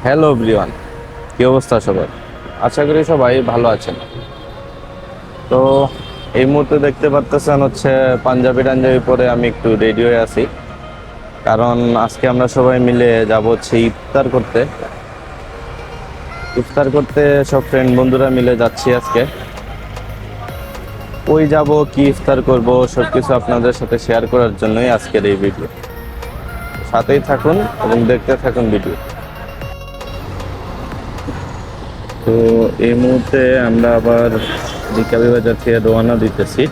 Hello everyone, কি অবস্থা সবার? আশা করি সবাই ভালো আছেন। তো এই মুহূর্তে দেখতে পারতেছেন হচ্ছে পাঞ্জাবি টাঞ্জাবি পরে আমি একটু রেডি হয়ে আছি, কারণ আজকে আমরা সবাই মিলে যাব হচ্ছে ইফতার করতে সব ফ্রেন্ড বন্ধুরা মিলে যাচ্ছি আজকে। ওই যাব কি ইফতার করব সবকিছু আপনাদের সাথে শেয়ার করার জন্যই আজকের এই ভিডিও। সাথেই থাকুন এবং দেখতে থাকুন ভিডিও। তো এই মুহূর্তে আমরা আবার বিকাবি বাজার থেকে রওনা দিতেছি।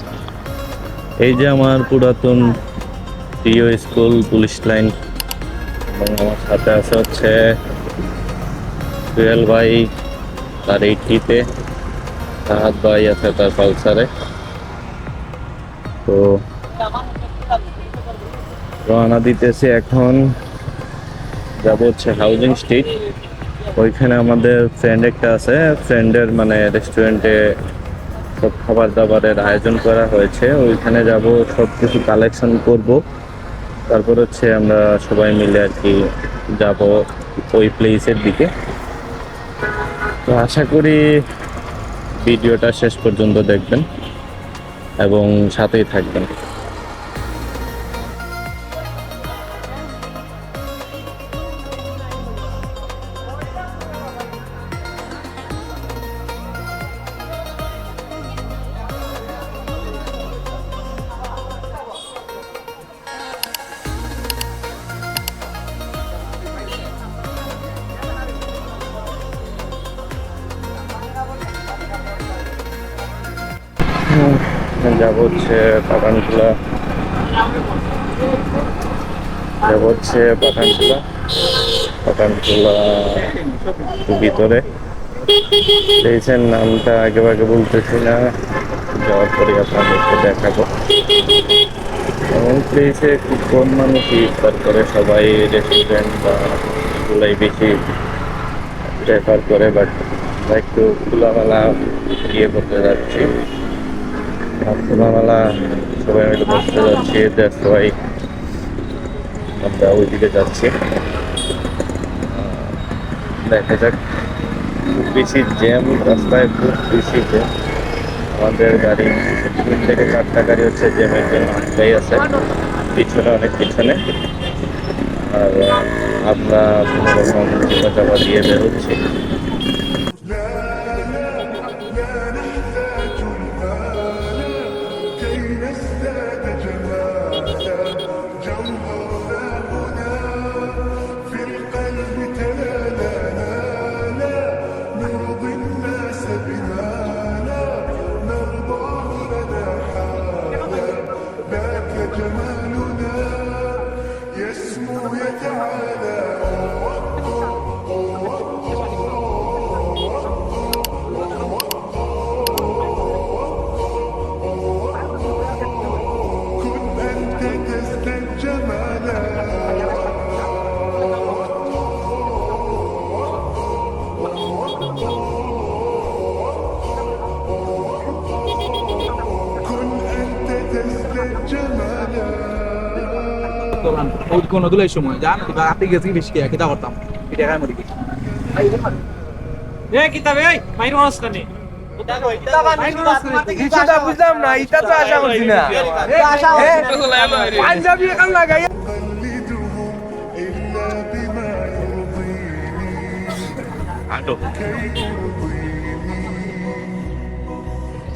এই যে আমার পুরাতন প্রিয় স্কুল পুলিশ লাইন, এবং আমার সাথে আছে হচ্ছে জুয়েল ভাই তার এই ট্রিপে, সাহাদ ভাই আছে তার পালসারে। তো রওনা দিতেছি, এখন যাব হচ্ছে হাউজিং স্ট্রিট। ওইখানে আমাদের ফ্রেন্ড একটা আছে, ফ্রেন্ডের মানে রেস্টুরেন্টে সব খাবার দাবারের আয়োজন করা হয়েছে। ওইখানে যাব, সব কিছু কালেকশন করব, তারপর হচ্ছে আমরা সবাই মিলে আর কি যাব ওই প্লেসের দিকে। তো আশা করি ভিডিওটা শেষ পর্যন্ত দেখবেন এবং সাথেই থাকবেন। যাব হচ্ছে পাঠানটুলা, পাঠানটুলা ভিতরে পেয়েছেন, নামটা আগে আগে বলতেছি না, যাওয়ার পরে আপনাদেরকে দেখাবো। এমন প্লেসে খুব কম মানুষ ইফতার করে, সবাই রেস্টুরেন্ট বা গুলাই বেশি প্রেফার করে, বাট একটু খোলামেলা গিয়ে করতে যাচ্ছি, খোলামেলা সবাই মিলে বসতে যাচ্ছি, সবাই আমরা ওইদিকে যাচ্ছি। দেখা যাক, খুব বেশি জ্যাম রাস্তায়, খুব বেশি জ্যাম। আমাদের গাড়ি 3 থেকে 4টা গাড়ি হচ্ছে জ্যামের জন্য আটকাই আছে, পিছনে অনেক পিছনে। আর আমরা কোনোরকম চাপা দিয়ে বেরোচ্ছি। কোনো দুলাই সময় জান রাতে গেছি বেশি কিতা করতাম এটা খাই মরি গেছি কিতাবে এই মাইর মাসখানে বুঝলাম না, এটা তো আশা করছি না। পাঞ্জাবি এখন লাগাই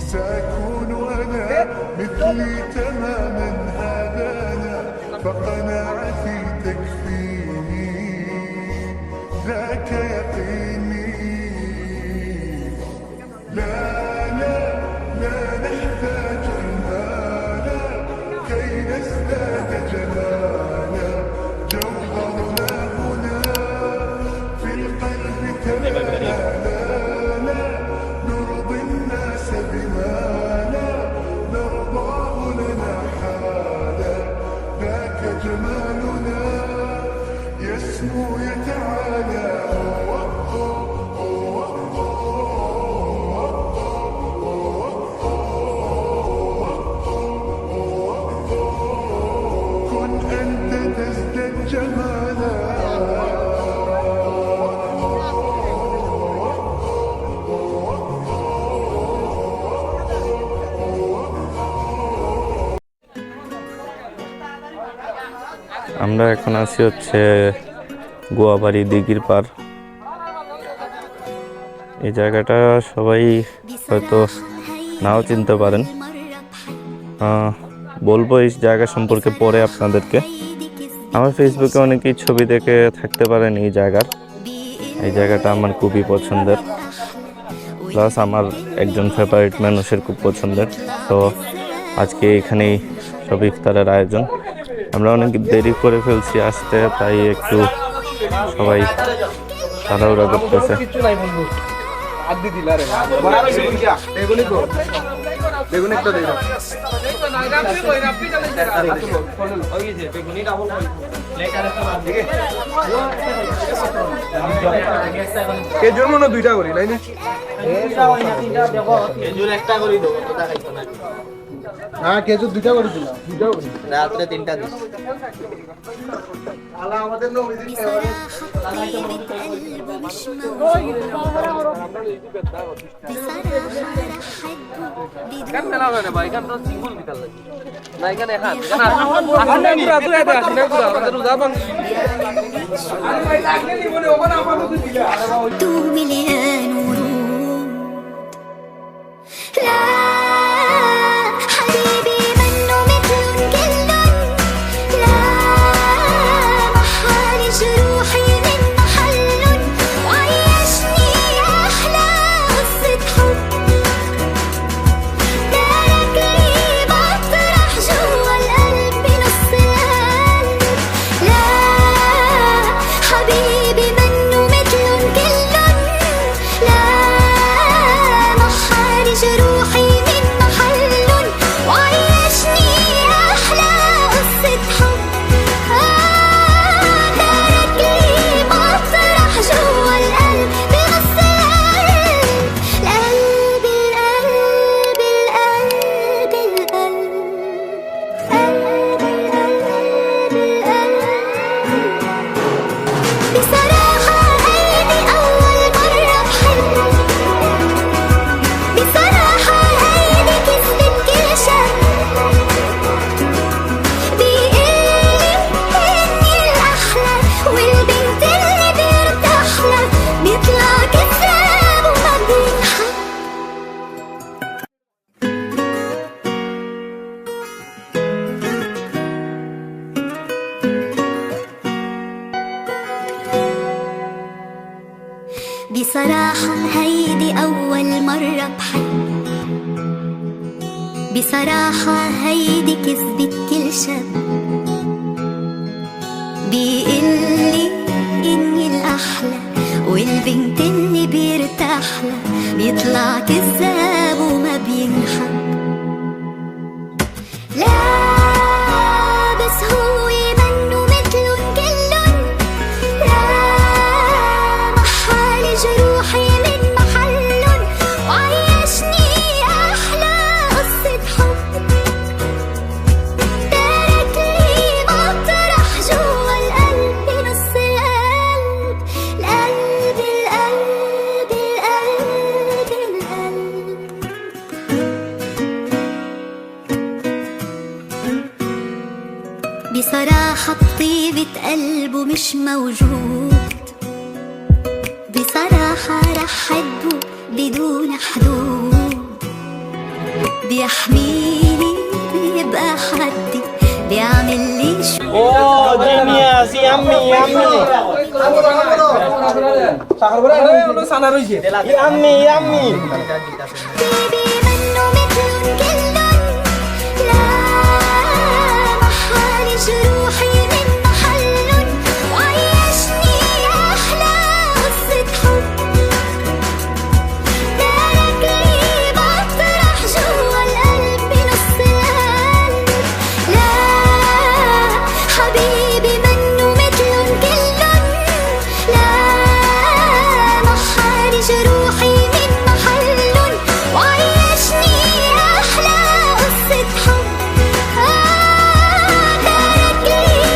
سأكون أنا مثلي تماما هدانا فقناعتي تكفيني ذاك يقيني لا لا لا نحتاج المال كي نزداد جمالا جوهرنا هنا في القلب تلالا نرضي الناس بما لا نرضاه لنا حالا ذاك جمالنا يسمو يتعالى كن أنت تزداد جمالا আমরা এখন আছি হচ্ছে গোয়াবাড়ি দিঘির পার। এই জায়গাটা সবাই হয়তো নাও চিনতে পারেন। বলবো এই জায়গা সম্পর্কে পরে আপনাদেরকে। আমার ফেসবুকে অনেকেই ছবি দেখে থাকতে পারেন এই জায়গার। এই জায়গাটা আমার খুবই পছন্দের, প্লাস আমার একজন ফেভারিট মানুষের খুব পছন্দের। তো আজকে এখানেই সব ইফতারের আয়োজন। আমরা অনেক দেরি করে ফেলছি আসতে, তাই একটু সবাই তাড়াহুড়া করতেছে। কেজুর মনে দুইটা করি নাই না কেজু দুইটা করে দিলাম, রাত্রে 3টা দিন। আমাদের بصراحة هيدي أول مرة بحب، بصراحة هيدي كذبة كل شب، بيقلي إني الأحلى والبنت اللي بيرتاحلها بيطلع كذاب وما بينحب. لا بس هو منه مثلن كلن، لا محالي جروحي من محلن وعيشني أحلى قصة حب، ترك لي مطرح جوا القلب بنص القلب، القلب القلب القلب القلب. بصراحة بطيبة قلبه مش موجود، بصراحة رح حبه بدون حدود، بيحميني بيبقى حدي بيعمل لي شو. Oh, genius, yummy, yummy. Yummy, yummy. بيبي منه مثلن كلن، لا محالي جروحي من محلن وعيشني أحلى قصة حب، ترك لي مطرح جوا القلب بنص القلب. لا حبيبي منه مثلن كلن، لا محالي جروحي من محلن وعيشني أحلى قصة حب، ترك لي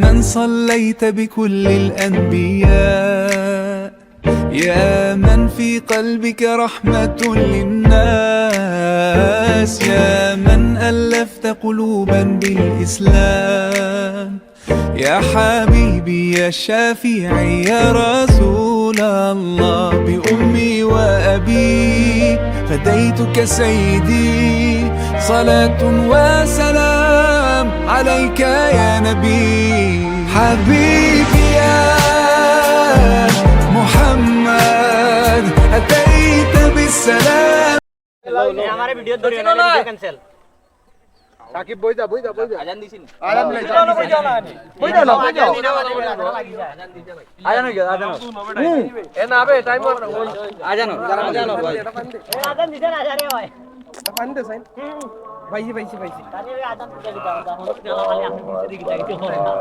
من صليت بكل الأنبياء يا من في قلبك رحمة للناس يا من ألفت قلوبا بالإسلام يا حبيبي يا شافعي يا رسول الله بأمي وأبي فديتك سيدي صلاة وسلام عليك يا نبي حبيبي يا محمد أتيت بالسلام हमारे वीडियो दो वीडियो कैंसिल সাকিব বই যা আজান দিছিস আরাম নাই বই যাও না আজান হয়ে গেল আজান এ না বে টাইম আজান ভাই আজান দিতে না জারে ভাই পানি দে সাইন পাইছি তাহলে আজান দিতে দিতাম তখন তো খালি আপনি দিতে দিকে যাইতে হবে না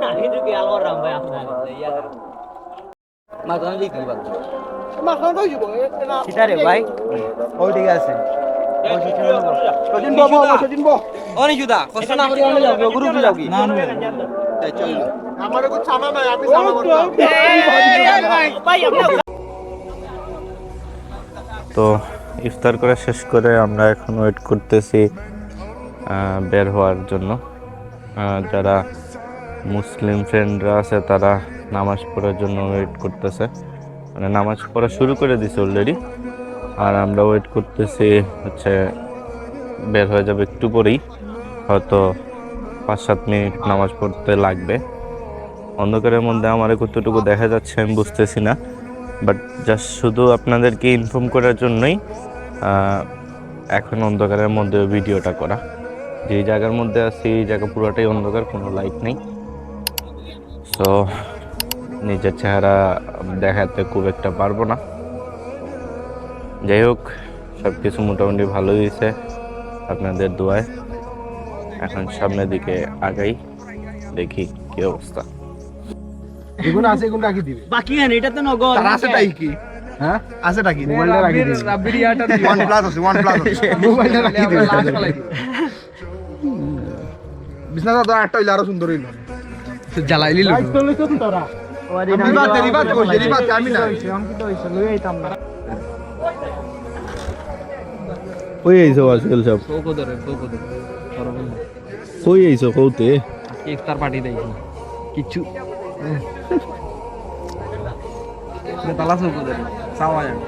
আমি তো কি আলো রাম ভাই আপনার ইয়া মা জান দিই কি বাত মা খান দাও যাবো না কিটারে ভাই ও ঠিক আছে সজিন বাবা সজিন বাবা অনি জুদা কষ্ট না করি আমি যাও গুরু যাও কি না তাই চল আমারে কো ছানা নাই আপনি ছানা করতে ভাই আপনি তো ইফতার করে শেষ করে আমরা এখন ওয়েট করতেছি বের হওয়ার জন্য। যারা মুসলিম ফ্রেন্ডরা আছে তারা নামাজ পড়ার জন্য ওয়েট করতেছে, মানে নামাজ পড়া শুরু করে দিছে অলরেডি। আর আমরা ওয়েট করতেছি হচ্ছে বের হয়ে যাবে একটু পরেই, হয়তো 5-7 মিনিট নামাজ পড়তে লাগবে। অন্ধকারের মধ্যে আমার কতটুকু দেখা যাচ্ছে আমি বুঝতেছি না, বাট জাস্ট শুধু আপনাদেরকে ইনফর্ম করার জন্যই এখন অন্ধকারের মধ্যে ভিডিওটা করা। যে জায়গার মধ্যে আছি এই জায়গা পুরোটাই অন্ধকার, কোনো লাইট নেই। সো নিজের চেহারা দেখাতে খুব একটা পারবো না। যাই হোক, সব কিছু মোটামুটি ভালোই হয়েছে আপনাদের দোয়ায়। এখন সামনের দিকে আগাই, দেখি কি অবস্থা। এগুলো আছে এগুলো রাখি দিবে বাকি না এটা তো নগদ তার আছেটাই কি হ্যাঁ আছেটা কি মোবাইলটা রাখি দিবে রাব্বির ইয়াটা OnePlus আছে মোবাইলটা রাখি দিবে লাস্ট ফলাই বিছনাটা তো একটা হইলো আরো সুন্দর হইলো জ্বালাইলি লোক চলেছ তো তোরা রিবাত কইছে রিবাত আমি না আমি কি তো হইছে লই আইতাম না কই আইছো আজকাল সব? কোকোদর কই আইছো কৌতে? ইফতার পার্টি দেইছি কিছু তালা কোকোদর সাওয়া যায়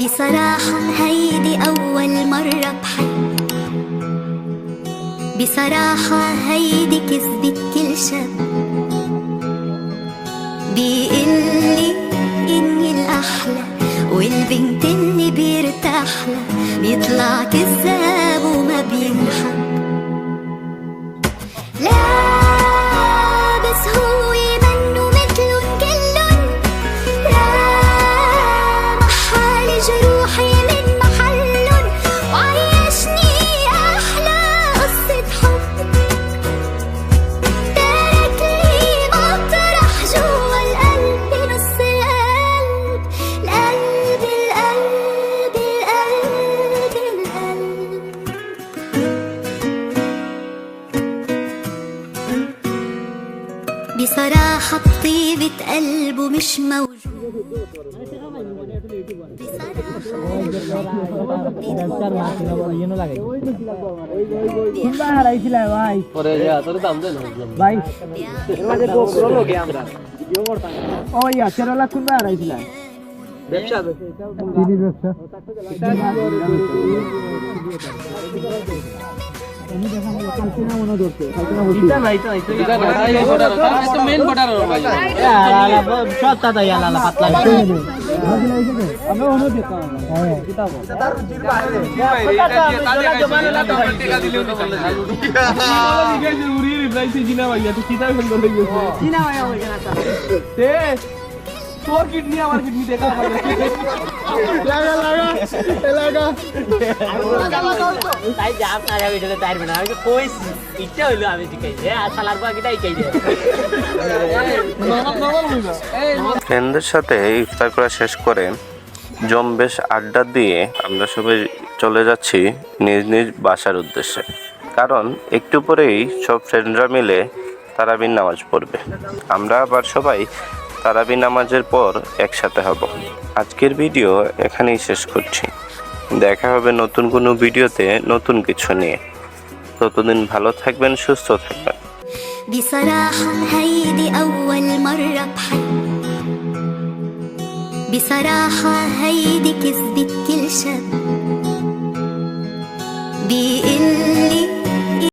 بصراحة هيدي أول مرة بحب بصراحة هيدي كذبة كل شاب بيقلي إني الأحلى والبنت اللي بيرتاح لها بيطلع كذاب وما بينحب لا بس هو منه مثلن كلن لا محالي جروحي من محلن وعيشني أحلى قصة حب ترك لي مطرح جوا القلب نص القلب القلب القلب القلب بصراحة طيبة قلبه مش موجود সব দাদা ইয়ালা পাতলা তোর কিডনি আমার কিডনি দেখা হবে লাগা তাই যে আপনার আমি চলে তাইরবে না আমি তো কইছি ইচ্ছা হইলো আমি শিখাই যে আর শালার বাকিটাই শিখাই দে ফ্রেন্ডদের সাথে ইফতার করা শেষ করে জম্বেশ আড্ডা দিয়ে আমরা সবাই চলে যাচ্ছি নিজ নিজ বাসার উদ্দেশ্যে, কারণ একটু পরেই সব ফ্রেন্ডরা মিলে তারাবির নামাজ পড়বে। আমরা আবার সবাই তারাবি নামাজের পর একসাথে হব। আজকের ভিডিও এখানেই শেষ করছি। দেখা হবে নতুন কোনো ভিডিওতে নতুন কিছু নিয়ে। ততদিন ভালো থাকবেন, সুস্থ থাকবেন। بصراحة هيدي أول مرة بحب بصراحة هيدي كذبة كل شاب